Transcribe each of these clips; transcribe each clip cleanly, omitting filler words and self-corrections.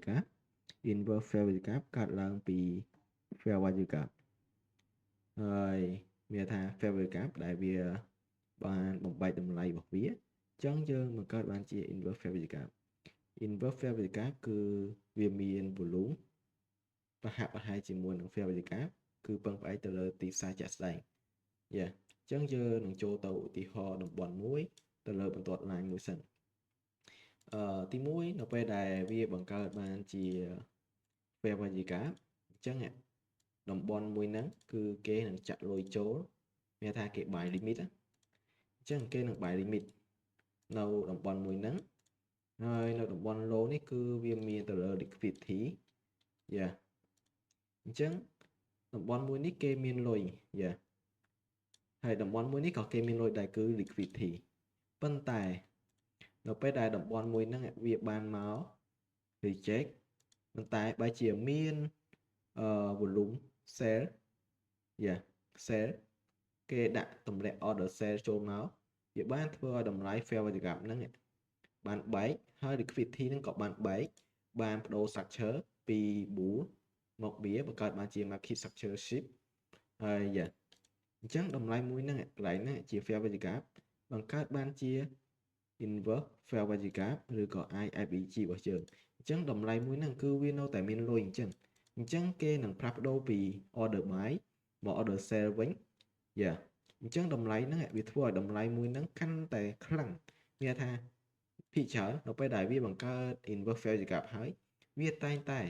gap inverse fair value gap កើតឡើងពី fair value gap ហើយមានថា fair value gap ដែលវាបានបំបែកតម្លៃរបស់វាអញ្ចឹងយើងបង្កើតបានជា inverse fair value gap inverse fair value gap គឺវាមាន volume ប្រហាក់ប្រហែលជាមួយនឹង fair value gap គឺពឹងផ្អែកទៅលើទីផ្សារជាក់ស្ដែងអញ្ចឹងយើងនឹងចូលទៅឧទាហរណ៍តំបន់មួយទៅលើបន្ទាត់ line មួយសិនទី1នៅពេលដែលវាបង្កើតបានជា fair value gap អញ្ចឹងតំបន់មួយហ្នឹងគឺគេនឹងចាក់លុយចូលមានថាគេ buy limit អញ្ចឹងគេនឹង buy limit នៅតំបន់មួយហ្នឹងហើយនៅតំបន់ low នេះគឺវាមានទៅលើ liquidity អញ្ចឹងតំបន់មួយនេះគេមានលុយហើយតំបន់មួយនេះក៏គេមានលុយដែរគឺ liquidity ប៉ុន្តែនៅពេលដែលតំបន់មួយហ្នឹងវាបានមក reject ប៉ុន្តែបើជាមាន volume sell sell គេដាក់តម្លាក់ order sell ចូលមកវាបានធ្វើឲ្យតម្លៃ fair value gap ហ្នឹងបានបែកហើយ liquidity ហ្នឹងក៏បានបែកបានបដូរ structure ពី bull មក bear បង្កើតបានជា market structure shift ហើយអញ្ចឹងតម្លៃមួយហ្នឹងកន្លែងហ្នឹងជា fair value gap បង្កើតបានជា inverse fair value gap ឬក៏ IFVG របស់យើងអញ្ចឹងតម្លៃមួយហ្នឹងគឺវានៅតែមានលុយអញ្ចឹងគេនឹងផ្លាស់ប្ដូរពី order buy មក order sell វិញអញ្ចឹងតម្លៃហ្នឹងវាធ្វើឲ្យតម្លៃមួយហ្នឹងកាន់តែខ្លាំងមានថាភាគច្រើននៅពេលដែលវាបង្កើត inverse fair value gap ហើយវាតែងតែ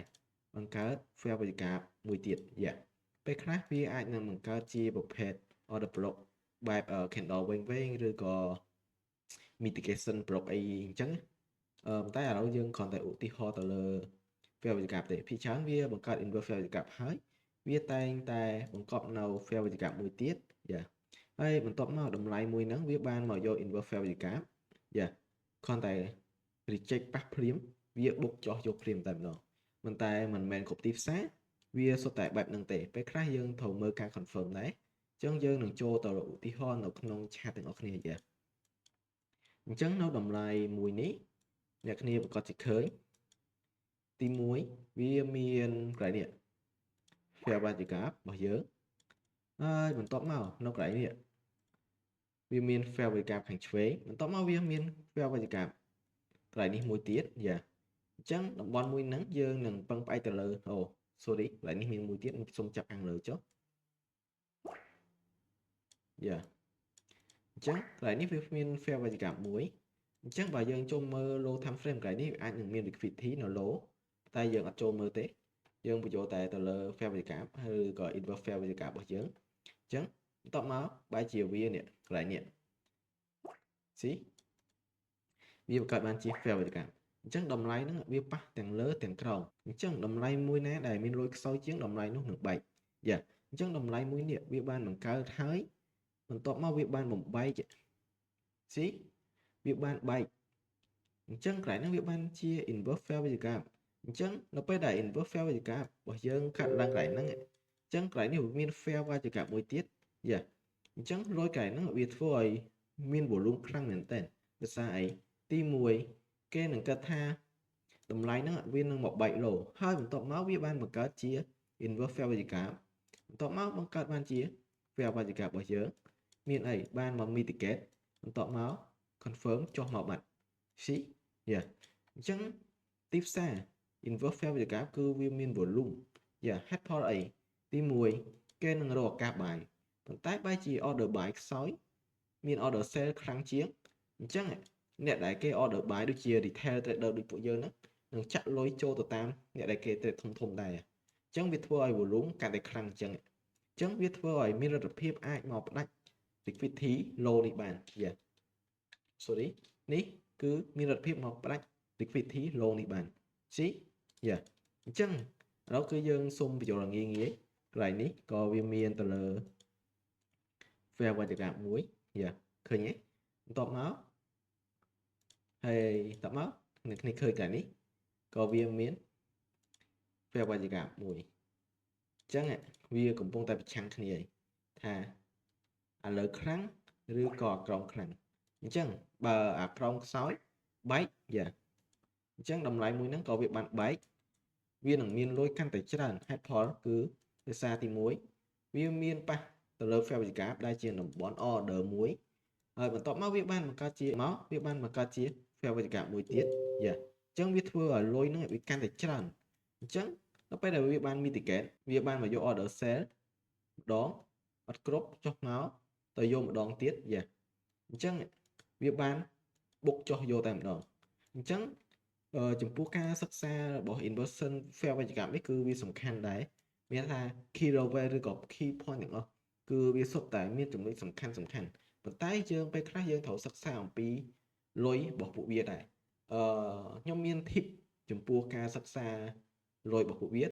បង្កើត fair value gap មួយទៀតពេលខ្លះវាអាចនឹងបង្កើតជាប្រភេទ order block បែប candle វែងឬក៏ mitigation block អីអញ្ចឹងតែឥឡូវយើងគ្រាន់តែឧទាហរណ៍ទៅលើ fair value gap ទេភាគច្រើនវាបង្កើត inverse fair value gap ហើយវាតែងតែបង្កប់នៅ fair value gap មួយទៀតហើយបន្ទាប់មកតម្លៃមួយហ្នឹងវាបានមកយក inverse fair value gap គ្រាន់តែ reject ប៉ះភ្លាមវាបុកចោះយកភ្លាមតែម្ដងប៉ុន្តែមិនមែនគ្រប់ទីផ្សារវាសុទ្ធតែបែបហ្នឹងទេពេលខ្លះយើងត្រូវមើលការ confirm ដែរអញ្ចឹងយើងនឹងចូលទៅឧទាហរណ៍នៅក្នុង chat ទាំងអស់គ្នាអញ្ចឹងនៅតម្លៃមួយនេះអ្នកគ្នាប្រកាសជាឃើញទី1វាមានកន្លែងនេះ fair value gap របស់យើងហើយបន្ទាប់មកនៅកន្លែងនេះវាមាន fair value gap ខាងឆ្វេងបន្ទាប់មកវាមាន fair value gap កន្លែងនេះមួយទៀតអញ្ចឹងតំបន់មួយហ្នឹងយើងនឹងពឹងផ្អែកទៅលើ sorry កន្លែងនេះមានមួយទៀតសូមចាប់ខាងលើចុះអញ្ចឹងកន្លែងនេះវាមាន fair value gap មួយអញ្ចឹងបើយើងចូលមើល low time frame កន្លែងនេះអាចនឹងមាន liquidity នៅ low តែយើងអត់ចូលមើលទេយើងបញ្ចូលតែទៅលើ fair value gap ឬក៏ inverse fair value gap របស់យើងអញ្ចឹងបន្ទាប់មកបែរជាវានេះកន្លែងនេះវាបង្កើតបានជា fair value gap អញ្ចឹងតម្លៃហ្នឹងវាប៉ះទាំងលើទាំងក្រោមអញ្ចឹងតម្លៃមួយណាដែលមានលុយខ្សោយជាងតម្លៃនោះនឹងបែកអញ្ចឹងតម្លៃមួយនេះវាបានបង្កើតហើយបន្ទាប់មកវាបានបំបែកវាបានបែកអញ្ចឹងកន្លែងហ្នឹងវាបានជា inverse fair value gap អញ្ចឹងនៅពេលដែល inverse fair value gap របស់យើងកាត់ឡើងកន្លែងហ្នឹងអញ្ចឹងកន្លែងនេះវាមាន fair value gap មួយទៀតអញ្ចឹងលុយកន្លែងហ្នឹងវាធ្វើឲ្យមាន volume ខ្លាំងមែនតើដោយសារអីទី1គេនឹងគិតថាតម្លៃហ្នឹងវានឹងមកបែកឡូហើយបន្ទាប់មកវាបានបង្កើតជា inverse fair value gap បន្ទាប់មកបង្កើតបានជា fair value gap របស់យើងមានអីបានមក mitigate បន្ទាប់មក confirm ចុះមកបាត់អញ្ចឹងទីផ្សារ inverse fair value gap គឺវាមាន volume ហេតុផលអីទី1គេនឹងរកឱកាសបាយប៉ុន្តែបែរជា order buy ខ្សោយមាន order sell ខ្លាំងជាងអញ្ចឹងអ្នកដែលគេ order buy ដូចជា retail trader ដូចពួកយើងហ្នឹងនឹងចាក់លុយចូលទៅតាមអ្នកដែលគេ trade ធំដែរអញ្ចឹងវាធ្វើឲ្យ volume កាន់តែខ្លាំងអញ្ចឹងវាធ្វើឲ្យមានលទ្ធភាពអាចមកផ្ដាច់ liquidity low នេះបានsorry នេះគឺមានលទ្ធភាពមកផ្ដាច់ liquidity low នេះបានអញ្ចឹងឥឡូវគឺយើងសុំបញ្ចូលងាយកន្លែងនេះក៏វាមានទៅលើ fair value gap មួយឃើញទេបន្ទាប់មកហើយតមកអ្នកគ្នាឃើញកន្លែងនេះក៏វាមាន fair value gap មួយអញ្ចឹងវាកំពុងតែប្រឆាំងគ្នាថាអាលើខ្លាំងឬក៏អាក្រោមខ្លាំងអញ្ចឹងបើអាក្រោមខ្សោយបែកអញ្ចឹងតម្លៃមួយហ្នឹងក៏វាបានបែក វានឹងមានលុយកាន់តែច្រើនហេតុផលគឺដោយសារទី1វាមានប៉ះទៅលើ fair វិកាដែលជាតំបន់ order មួយហើយបន្ទាប់មកវាបានបង្កើតជា fair វិកាមួយទៀតយ៉ាអញ្ចឹងវាធ្វើឲ្យលុយហ្នឹងវាកាន់តែច្រើនអញ្ចឹងដល់ពេលដែលវាបាន mitigate វាបានមកយក order sell ម្ដងអត់គ្រប់ចុះមកទៅយកម្ដងទៀតយ៉ាអញ្ចឹងវាបានបុកចុះយកតែម្ដងអញ្ចឹងចំពោះការសិក្សារបស់ inversion fair វិកានេះគឺវាសំខាន់ដែរមានថា key level ឬក៏ key point ទាំងអស់គឺវាសុទ្ធតែមានចំណុចសំខាន់ប៉ុន្តែយើងពេលខ្លះយើងត្រូវសិក្សាអំពីលុយរបស់ពួកវាដែរខ្ញុំមាន tip ចំពោះការសិក្សាលុយរបស់ពួកវា